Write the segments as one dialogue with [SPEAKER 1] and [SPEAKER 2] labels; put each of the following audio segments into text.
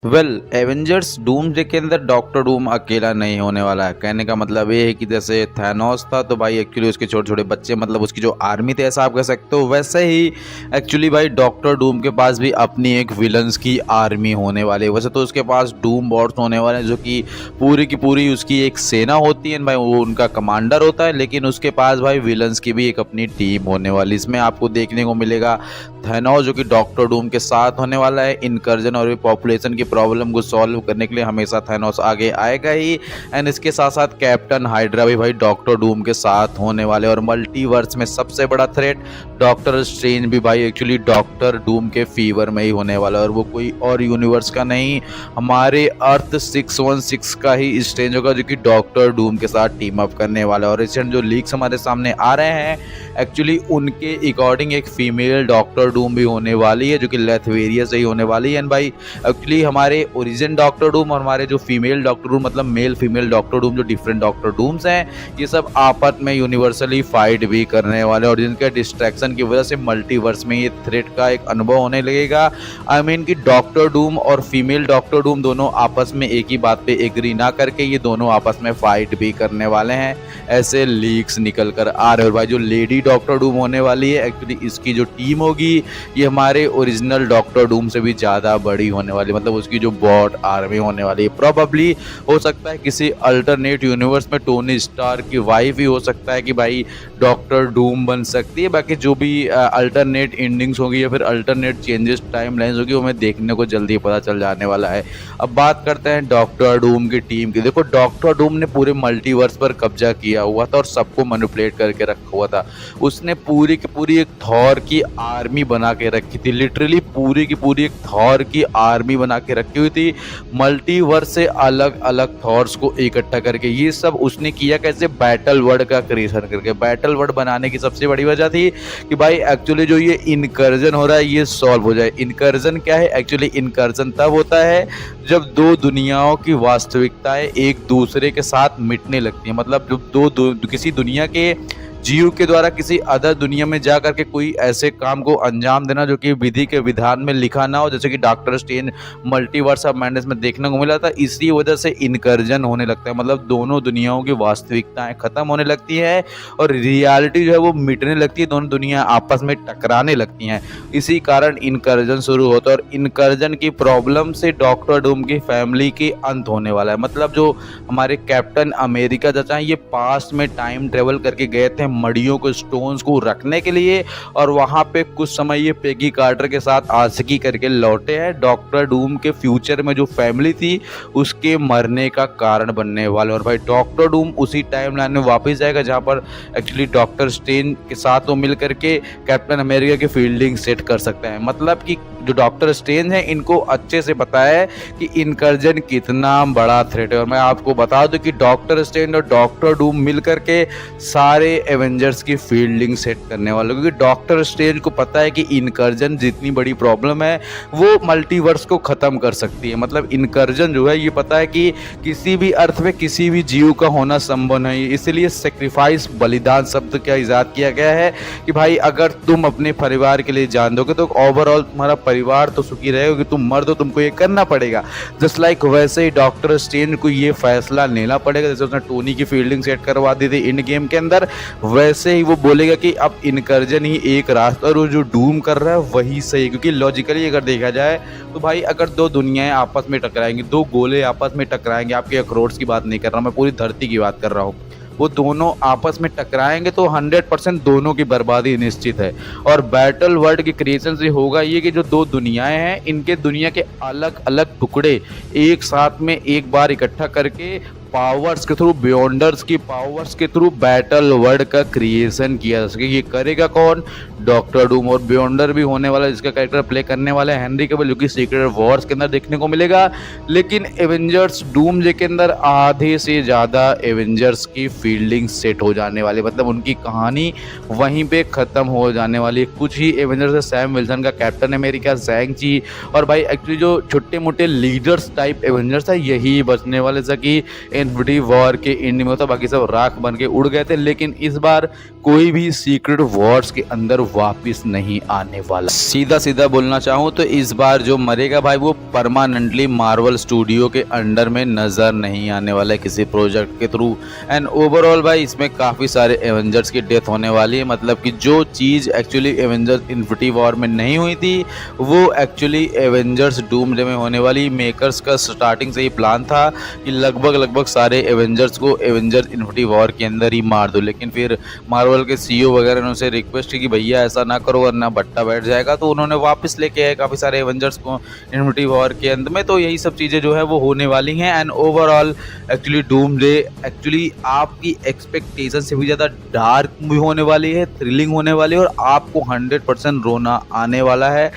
[SPEAKER 1] Avengers doomsday के अंदर doctor Doom अकेला नहीं होने वाला है। कहने का मतलब ये है कि जैसे थैनोस था तो भाई एक्चुअली उसके छोटे छोटे बच्चे मतलब उसकी जो आर्मी थे ऐसा आप कह सकते हो, वैसे ही एक्चुअली भाई डॉक्टर डूम के पास भी अपनी एक विलन्स की आर्मी होने वाली है। वैसे तो उसके पास डूम बॉट्स होने वाले हैं जो कि पूरी उसकी एक सेना होती है भाई, वो उनका कमांडर होता है, लेकिन उसके पास भाई विलन्स की भी एक अपनी टीम होने वाली। इसमें आपको देखने को मिलेगा थैनोस जो कि डॉक्टर डूम के साथ होने वाला है। इनकर्जन और पॉपुलेशन की प्रॉब्लम को सॉल्व करने के लिए हमेशा थैनोस आगे आएगा ही। एंड इसके साथ साथ कैप्टन हाइड्रा भी भाई डॉक्टर डूम के साथ होने वाले। और मल्टीवर्स में सबसे बड़ा थ्रेट डॉक्टर स्ट्रेंज भी भाई एक्चुअली डॉक्टर डूम के फीवर में ही होने वाला है, और वो कोई और यूनिवर्स का नहीं, हमारे अर्थ 616 का ही स्ट्रेंज होगा जो कि डॉक्टर डूम के साथ टीम अप करने वाला है। और रिसेंट जो लीक्स हमारे सामने आ रहे हैं एक्चुअली उनके अकॉर्डिंग एक फीमेल डॉक्टर डूम भी होने वाली है जो कि लेथवेरिया से ही होने वाली है। एंड भाई एक्चुअली हमारे ओरिजिन डॉक्टर डूम और हमारे जो फीमेल डॉक्टर डूम मतलब मेल फीमेल डॉक्टर डूम जो डिफरेंट डॉक्टर डूम्स हैं, ये सब आपस में यूनिवर्सली फाइट भी करने वाले, और जिनके डिस्ट्रैक्शन की वजह से मल्टीवर्स में ये थ्रेट का एक अनुभव होने लगेगा। आई मीन कि डॉक्टर डूम और फीमेल डॉक्टर डूम दोनों आपस में एक ही बात पे एग्री ना करके ये दोनों आपस में फाइट भी करने वाले हैं, ऐसे लीक्स निकल कर आ रहे हैं। और भाई जो लेडी डॉक्टर डूम होने वाली है एक्चुअली इसकी जो टीम होगी ये हमारे ओरिजिनल डॉक्टर डूम से भी ज़्यादा बड़ी होने वाली, मतलब उसकी जो बॉट आर्मी होने वाली है। प्रॉबली हो सकता है किसी अल्टरनेट यूनिवर्स में टोनी स्टार की वाइफ ही हो सकता है कि भाई डॉक्टर डूम बन सकती है। बाकी जो भी अल्टरनेट एंडिंग्स होगी या फिर अल्टरनेट चेंजेस टाइम लाइन्स होगी वो हमें देखने को जल्दी पता चल जाने वाला है। अब बात करते हैं डॉक्टर डूम की टीम की। देखो डॉक्टर डूम ने पूरे मल्टीवर्स पर कब्जा किया हुआ था और सबको मैनिपुलेट करके रखा हुआ था। उसने पूरी की पूरी एक थॉर की आर्मी बना के रखी थी, लिटरली पूरी की पूरी एक थॉर की आर्मी बना के रखी हुई थी, मल्टीवर्स से अलग अलग थॉर्स को इकट्ठा करके। ये सब उसने किया कैसे? बैटल वर्ड का क्रिएशन करके। बैटल वर्ड बनाने की सबसे बड़ी वजह थी कि भाई एक्चुअली जो ये इनकर्जन हो रहा है ये सॉल्व हो जाए। इनकर्जन क्या है? एक्चुअली इनकर्जन तब होता है जब दो दुनियाओं की वास्तविकताएं एक दूसरे के साथ मिटने लगती हैं, मतलब जब किसी दुनिया के जीव के द्वारा किसी अदर दुनिया में जा करके कोई ऐसे काम को अंजाम देना जो कि विधि के विधान में लिखा ना हो, जैसे कि doctor strange multiverse of madness में देखने को मिला था। इसी वजह से इनकर्जन होने लगता है, मतलब दोनों दुनियाओं की वास्तविकताएं खत्म होने लगती है और रियलिटी जो है वो मिटने लगती है, दोनों दुनिया आपस में टकराने लगती हैं। इसी कारण इनकर्जन शुरू होता है और इनकर्जन की प्रॉब्लम से डॉक्टर डूम की फैमिली के अंत होने वाला है। मतलब जो हमारे कैप्टन अमेरिका चाचा हैं ये पास्ट में टाइम ट्रेवल करके गए थे मड़ियों को स्टोन्स को रखने के लिए, और वहां पे कुछ समय ये पेगी कार्टर के साथ आशिकी करके लौटे हैं। डॉक्टर डूम के फ्यूचर में जो फैमिली थी उसके मरने का कारण बनने वाले। और भाई डॉक्टर डूम उसी टाइमलाइन में वापस जाएगा जहां पर एक्चुअली डॉक्टर स्ट्रेंज के साथ वो मिल करके कैप्टन अमेरिका की फील्डिंग सेट कर सकते हैं। मतलब कि जो डॉक्टर स्ट्रेंज हैं इनको अच्छे से पता है कि इनकर्जन कितना बड़ा थ्रेट है। और मैं आपको बता दूं कि डॉक्टर स्ट्रेंज और डॉक्टर डूम मिल करके सारे एवेंजर्स की फील्डिंग सेट करने वाले, क्योंकि डॉक्टर स्ट्रेंज को पता है कि इनकर्जन जितनी बड़ी प्रॉब्लम है वो मल्टीवर्स को ख़त्म कर सकती है। मतलब इनकर्जन जो है ये पता है कि किसी भी अर्थ में किसी भी जीव का होना संभव नहीं, इसलिए सेक्रीफाइस बलिदान शब्द का इजाद किया गया है कि भाई अगर तुम अपने परिवार के लिए जान दोगे तो ओवरऑल तुम्हारा परिवार तो सुखी रहेगा, कि तुम मर्द हो तुमको ये करना पड़ेगा। जस्ट लाइक वैसे ही डॉक्टर स्ट्रेंज को ये फैसला लेना पड़ेगा, जैसे उसने टोनी की फील्डिंग सेट करवा दी थी इन गेम के अंदर, वैसे ही वो बोलेगा कि अब इनकर्जन ही एक रास्ता और वो जो डूम कर रहा है वही सही। क्योंकि लॉजिकली अगर देखा जाए तो भाई अगर दो दुनियाएं आपस में टकराएंगी, दो गोले आपस में टकराएंगे, आपके अखरोट्स की बात नहीं कर रहा मैं, पूरी धरती की बात कर रहा हूँ, वो दोनों आपस में टकराएंगे तो 100% दोनों की बर्बादी निश्चित है। और बैटल वर्ल्ड के क्रिएशन से होगा ये कि जो दो दुनियाएं हैं इनके दुनिया के अलग अलग टुकड़े एक साथ में एक बार इकट्ठा करके पावर्स के थ्रू, बियॉन्डर्स की पावर्स के थ्रू बैटल वर्ल्ड का क्रिएशन किया जा सके। ये करेगा कौन? डॉक्टर डूम। और बियॉन्डर भी होने वाला है जिसका कैरेक्टर प्ले करने वाला है हेनरी कैविल, जो कि सीक्रेट वॉर्स के अंदर देखने को मिलेगा। लेकिन एवेंजर्स डूम्सडे के अंदर आधे से ज़्यादा एवेंजर्स की फील्डिंग सेट हो जाने वाली, मतलब उनकी कहानी वहीं पे ख़त्म हो जाने वाली है। कुछ ही एवेंजर्स है, सैम विल्सन का कैप्टन अमेरिका, ज़ैंग-ची, और भाई एक्चुअली जो छोटे मोटे लीडर्स टाइप एवेंजर्स है यही बचने वाले थे कि इन्फिनिटी वॉर के एंड में होता, बाकी सब राख बन के उड़ गए थे। लेकिन इस बार कोई भी सीक्रेट वॉर्स के अंदर वापस नहीं आने वाला। सीधा सीधा बोलना चाहूँ तो इस बार जो मरेगा भाई वो परमानेंटली मार्वल स्टूडियो के अंडर में नज़र नहीं आने वाला है किसी प्रोजेक्ट के थ्रू। एंड ओवरऑल भाई इसमें काफ़ी सारे एवेंजर्स की डेथ होने वाली है, मतलब कि जो चीज़ एक्चुअली एवेंजर्स इन्फिनिटी वॉर में नहीं हुई थी वो एक्चुअली एवेंजर्स डूमडे में होने वाली। मेकर्स का स्टार्टिंग से ही प्लान था कि लगभग सारे एवेंजर्स को एवेंजर्स इन्फिनिटी वॉर के अंदर ही मार दो, लेकिन फिर मार्वल के सीईओ वगैरह ने उनसे रिक्वेस्ट की कि भैया ऐसा ना करो वरना बट्टा बैठ जाएगा, तो उन्होंने वापस लेके आए काफ़ी सारे एवेंजर्स को इन्फिनिटी वॉर के अंत में। तो यही सब चीज़ें जो है वो होने वाली हैं। एंड ओवरऑल एक्चुअली डूमडे एक्चुअली आपकी एक्सपेक्टेशन से भी ज़्यादा डार्क मूवी होने वाली है, थ्रिलिंग होने वाली है और आपको 100% रोना आने वाला है।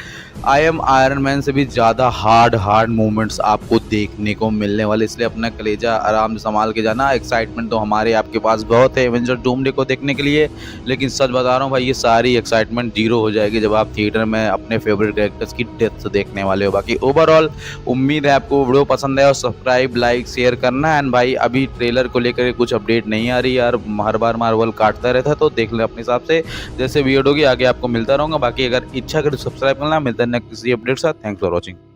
[SPEAKER 1] आई एम आयरन मैन से भी ज़्यादा हार्ड मूवमेंट्स आपको देखने को मिलने वाले, इसलिए अपना कलेजा आराम से संभाल के जाना। एक्साइटमेंट तो हमारे आपके पास बहुत है एवेंजर डूमडे को देखने के लिए, लेकिन सच बता रहा हूँ भाई ये सारी एक्साइटमेंट जीरो हो जाएगी जब आप थिएटर में अपने फेवरेट कैरेक्टर्स की डेथ देखने वाले हो। बाकी ओवरऑल उम्मीद है आपको वीडियो पसंद है और सब्सक्राइब लाइक शेयर करना। एंड भाई अभी ट्रेलर को लेकर कुछ अपडेट नहीं आ रही यार, हर बार मार्वल काटता रहता है, तो देख लें अपने हिसाब से, जैसे वीडियो होगी आगे आपको मिलता रहूँगा। बाकी अगर इच्छा करें सब्सक्राइब करना, मिलता है नेक्स्ट किसी अपडेट के साथ। Thanks for watching.